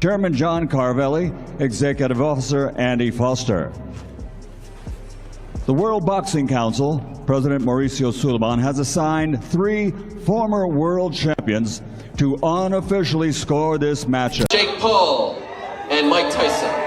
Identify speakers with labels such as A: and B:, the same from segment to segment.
A: Chairman John Carvelli, Executive Officer Andy Foster. The World Boxing Council, President Mauricio Suleiman, has assigned 3 former world champions to unofficially score this matchup.
B: Jake Paul and Mike Tyson.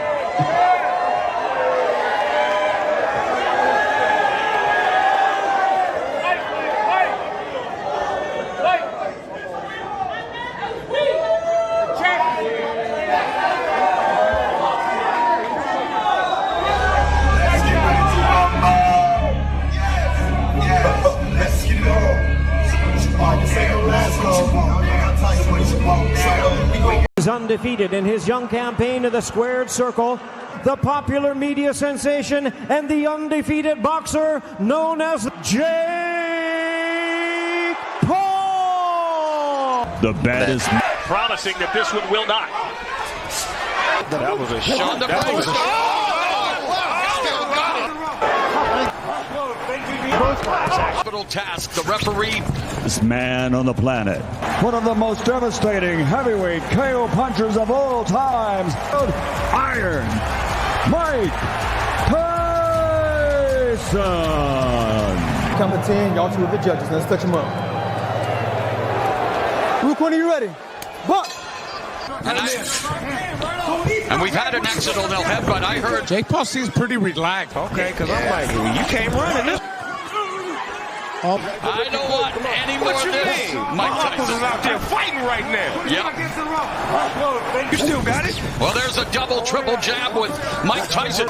C: He's undefeated in his young campaign to the squared circle, the popular media sensation and the undefeated boxer known as Jake Paul.
A: The bet is
D: promising that this one will not. That was a shot. That was a shot. Hospital task. The referee.
A: this man on the planet. One of the most devastating heavyweight KO punchers of all times. Iron Mike Tyson.
E: Count to 10, y'all 2 are the judges. Let's touch them up. Rook, when are you ready? Buck!
D: And we've had an accidental headbutt. I heard
F: Jake Paul seems pretty relaxed. Okay, because I'm like, you can't run in this.
D: I don't want any more of this. Mike Tyson
F: is out there fighting right now.
D: Yep.
F: You still got it?
D: Well, there's a double, triple jab with Mike Tyson.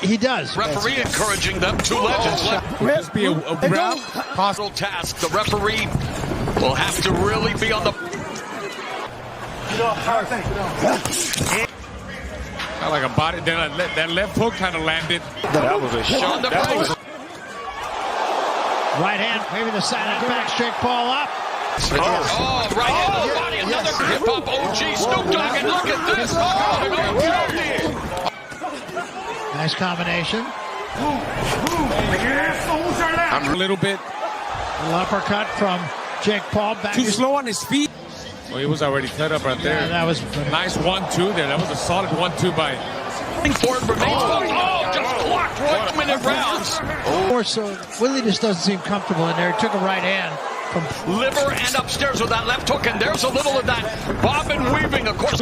G: He does.
D: Referee encouraging them. 2 legends left.
F: Would this be a round?
D: Possible task. The referee will have to really be on the.
F: I like a body. Then that left hook kind of landed.
D: That was a shot. That was
G: Right hand, maybe the side of the back, Jake Paul up.
D: Oh, right hand to the body, another hip-hop OG, Snoop Dogg, and look at this.
G: Nice combination.
F: I'm a little bit.
G: A little uppercut from Jake Paul. Back
F: Too slow on his feet. Well, he was already cut up right there.
G: Yeah, that was
F: nice 1-2 there. That was a solid 1-2 by.
D: Forward remains. Oh, just clocked 1 minute rounds.
G: Or so Willie just doesn't seem comfortable in there. He took a right hand from
D: liver and upstairs with that left hook, and there's a little of that bobbing weaving, of course.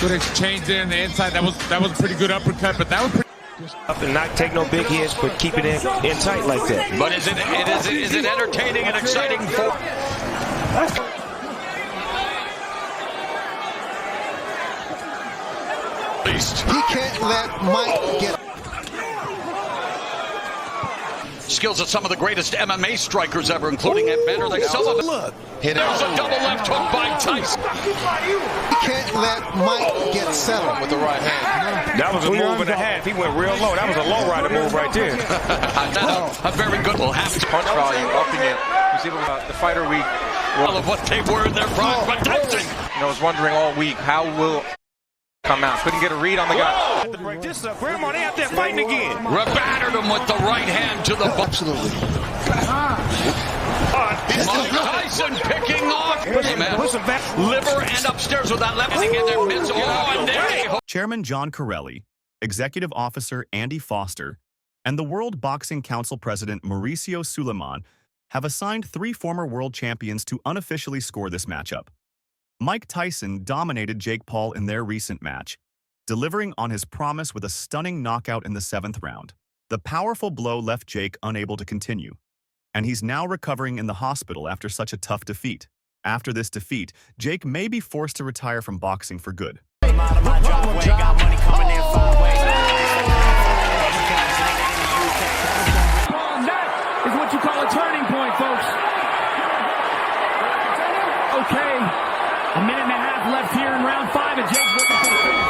F: Good exchange there in the inside. That was a pretty good uppercut, but that was pretty.
H: Up and not take no big hits, but keep it in tight like that.
D: But is it entertaining and exciting for?
E: He can't let Mike get.
D: Skills of some of the greatest MMA strikers ever, including Ed Banner. Like some of them.
E: Look.
D: There's a double left hook by Tyson.
E: He can't let Mike get settled with the right hand.
H: That was a move and a half. He went real low. That was a low rider move right there.
D: A very good little half.
H: Punch volume upping it. You see the fighter week.
D: All of what they were in their prime, but Tyson.
H: I was wondering all week how will come out. Couldn't get a read on the guy. To break this up, Grandma, they out there fighting again.
D: Battered him with the right hand to the
E: Absolutely.
D: Mike Tyson picking off. Liver and upstairs with that left thing in their midst. Oh, and there.
I: Chairman John Carvelli, Executive Officer Andy Foster, and the World Boxing Council President Mauricio Suleiman have assigned 3 former world champions to unofficially score this matchup. Mike Tyson dominated Jake Paul in their recent match, delivering on his promise with a stunning knockout in the 7th round. The powerful blow left Jake unable to continue, and he's now recovering in the hospital after such a tough defeat. After this defeat, Jake may be forced to retire from boxing for good.
C: That is what you call a turning point, folks. Okay, a minute and a half left here in round 5, and Jake's looking for the finish.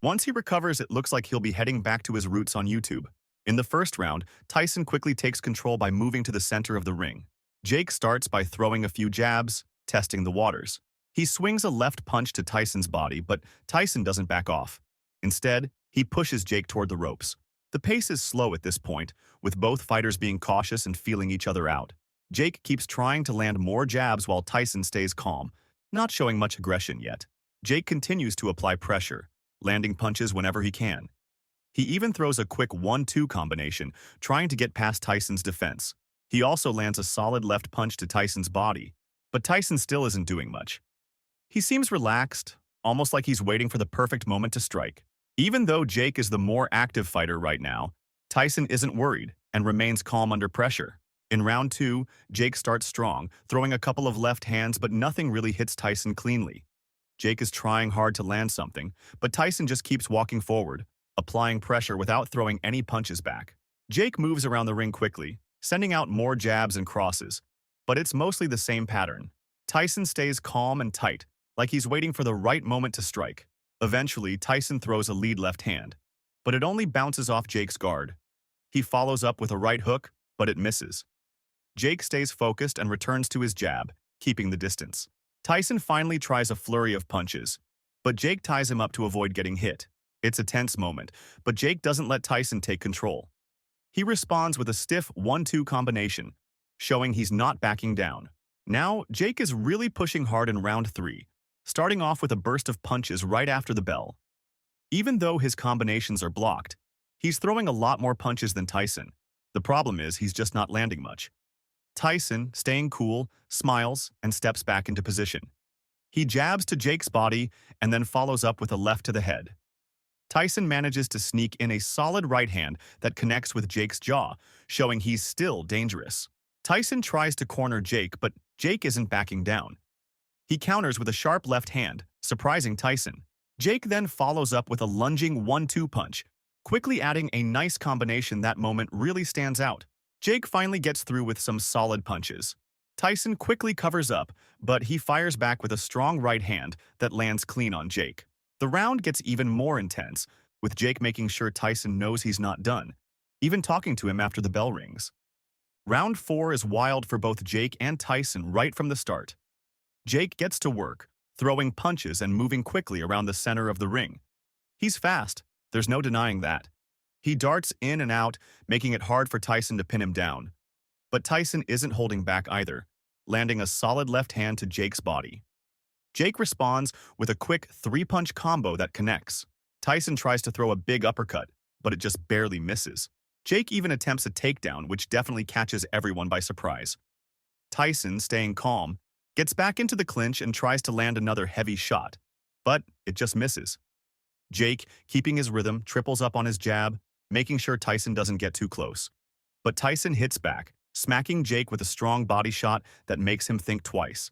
I: Once he recovers, it looks like he'll be heading back to his roots on YouTube. In the first round, Tyson quickly takes control by moving to the center of the ring. Jake starts by throwing a few jabs, testing the waters. He swings a left punch to Tyson's body, but Tyson doesn't back off. Instead, he pushes Jake toward the ropes. The pace is slow at this point, with both fighters being cautious and feeling each other out. Jake keeps trying to land more jabs while Tyson stays calm, not showing much aggression yet. Jake continues to apply pressure, landing punches whenever he can. He even throws a quick 1-2 combination, trying to get past Tyson's defense. He also lands a solid left punch to Tyson's body, but Tyson still isn't doing much. He seems relaxed, almost like he's waiting for the perfect moment to strike. Even though Jake is the more active fighter right now, Tyson isn't worried and remains calm under pressure. In round 2, Jake starts strong, throwing a couple of left hands, but nothing really hits Tyson cleanly. Jake is trying hard to land something, but Tyson just keeps walking forward, applying pressure without throwing any punches back. Jake moves around the ring quickly, sending out more jabs and crosses, but it's mostly the same pattern. Tyson stays calm and tight, like he's waiting for the right moment to strike. Eventually, Tyson throws a lead left hand, but it only bounces off Jake's guard. He follows up with a right hook, but it misses. Jake stays focused and returns to his jab, keeping the distance. Tyson finally tries a flurry of punches, but Jake ties him up to avoid getting hit. It's a tense moment, but Jake doesn't let Tyson take control. He responds with a stiff 1-2 combination, showing he's not backing down. Now, Jake is really pushing hard in round 3, starting off with a burst of punches right after the bell. Even though his combinations are blocked, he's throwing a lot more punches than Tyson. The problem is he's just not landing much. Tyson, staying cool, smiles and steps back into position. He jabs to Jake's body and then follows up with a left to the head. Tyson manages to sneak in a solid right hand that connects with Jake's jaw, showing he's still dangerous. Tyson tries to corner Jake, but Jake isn't backing down. He counters with a sharp left hand, surprising Tyson. Jake then follows up with a lunging 1-2 punch, quickly adding a nice combination that moment really stands out. Jake finally gets through with some solid punches. Tyson quickly covers up, but he fires back with a strong right hand that lands clean on Jake. The round gets even more intense, with Jake making sure Tyson knows he's not done, even talking to him after the bell rings. Round 4 is wild for both Jake and Tyson right from the start. Jake gets to work, throwing punches and moving quickly around the center of the ring. He's fast, there's no denying that. He darts in and out, making it hard for Tyson to pin him down. But Tyson isn't holding back either, landing a solid left hand to Jake's body. Jake responds with a quick 3-punch combo that connects. Tyson tries to throw a big uppercut, but it just barely misses. Jake even attempts a takedown, which definitely catches everyone by surprise. Tyson, staying calm, gets back into the clinch and tries to land another heavy shot, but it just misses. Jake, keeping his rhythm, triples up on his jab, making sure Tyson doesn't get too close. But Tyson hits back, smacking Jake with a strong body shot that makes him think twice.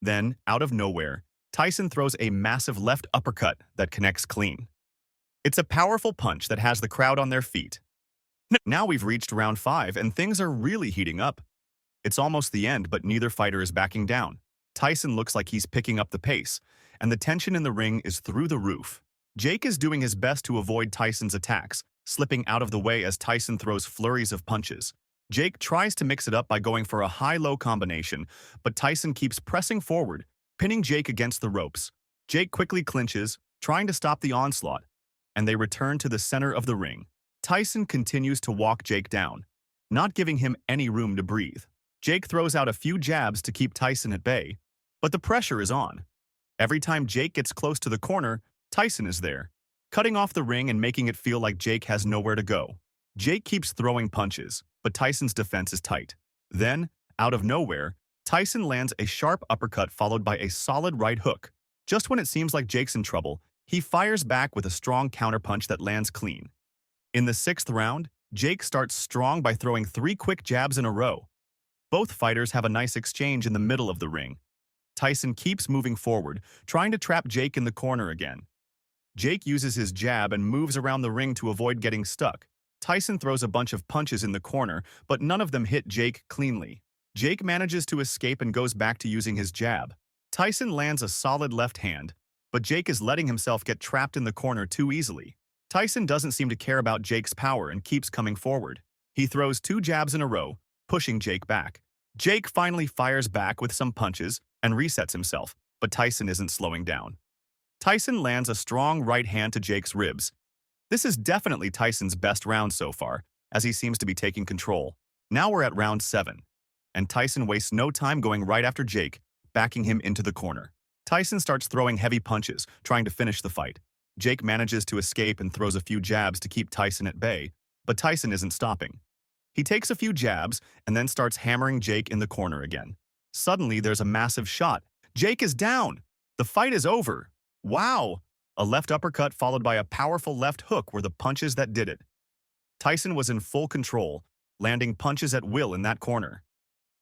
I: Then, out of nowhere, Tyson throws a massive left uppercut that connects clean. It's a powerful punch that has the crowd on their feet. Now we've reached round 5 and things are really heating up. It's almost the end, but neither fighter is backing down. Tyson looks like he's picking up the pace, and the tension in the ring is through the roof. Jake is doing his best to avoid Tyson's attacks, slipping out of the way as Tyson throws flurries of punches. Jake tries to mix it up by going for a high-low combination, but Tyson keeps pressing forward, pinning Jake against the ropes. Jake quickly clinches, trying to stop the onslaught, and they return to the center of the ring. Tyson continues to walk Jake down, not giving him any room to breathe. Jake throws out a few jabs to keep Tyson at bay, but the pressure is on. Every time Jake gets close to the corner, Tyson is there, cutting off the ring and making it feel like Jake has nowhere to go. Jake keeps throwing punches, but Tyson's defense is tight. Then, out of nowhere, Tyson lands a sharp uppercut followed by a solid right hook. Just when it seems like Jake's in trouble, he fires back with a strong counterpunch that lands clean. In the 6th round, Jake starts strong by throwing 3 quick jabs in a row. Both fighters have a nice exchange in the middle of the ring. Tyson keeps moving forward, trying to trap Jake in the corner again. Jake uses his jab and moves around the ring to avoid getting stuck. Tyson throws a bunch of punches in the corner, but none of them hit Jake cleanly. Jake manages to escape and goes back to using his jab. Tyson lands a solid left hand, but Jake is letting himself get trapped in the corner too easily. Tyson doesn't seem to care about Jake's power and keeps coming forward. He throws 2 jabs in a row, pushing Jake back. Jake finally fires back with some punches and resets himself, but Tyson isn't slowing down. Tyson lands a strong right hand to Jake's ribs. This is definitely Tyson's best round so far, as he seems to be taking control. Now we're at round 7, and Tyson wastes no time going right after Jake, backing him into the corner. Tyson starts throwing heavy punches, trying to finish the fight. Jake manages to escape and throws a few jabs to keep Tyson at bay, but Tyson isn't stopping. He takes a few jabs and then starts hammering Jake in the corner again. Suddenly, there's a massive shot. Jake is down. The fight is over. Wow! A left uppercut followed by a powerful left hook were the punches that did it. Tyson was in full control, landing punches at will in that corner.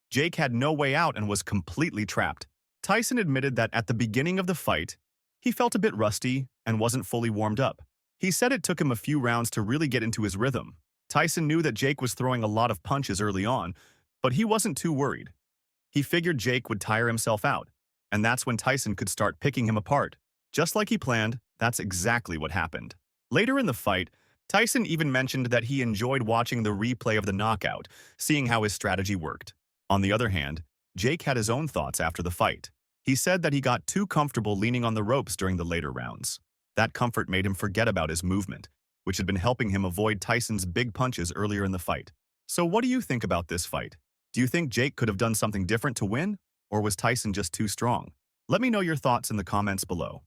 I: Jake had no way out and was completely trapped. Tyson admitted that at the beginning of the fight, he felt a bit rusty and wasn't fully warmed up. He said it took him a few rounds to really get into his rhythm. Tyson knew that Jake was throwing a lot of punches early on, but he wasn't too worried. He figured Jake would tire himself out, and that's when Tyson could start picking him apart. Just like he planned, that's exactly what happened. Later in the fight, Tyson even mentioned that he enjoyed watching the replay of the knockout, seeing how his strategy worked. On the other hand, Jake had his own thoughts after the fight. He said that he got too comfortable leaning on the ropes during the later rounds. That comfort made him forget about his movement, which had been helping him avoid Tyson's big punches earlier in the fight. So what do you think about this fight? Do you think Jake could have done something different to win, or was Tyson just too strong? Let me know your thoughts in the comments below.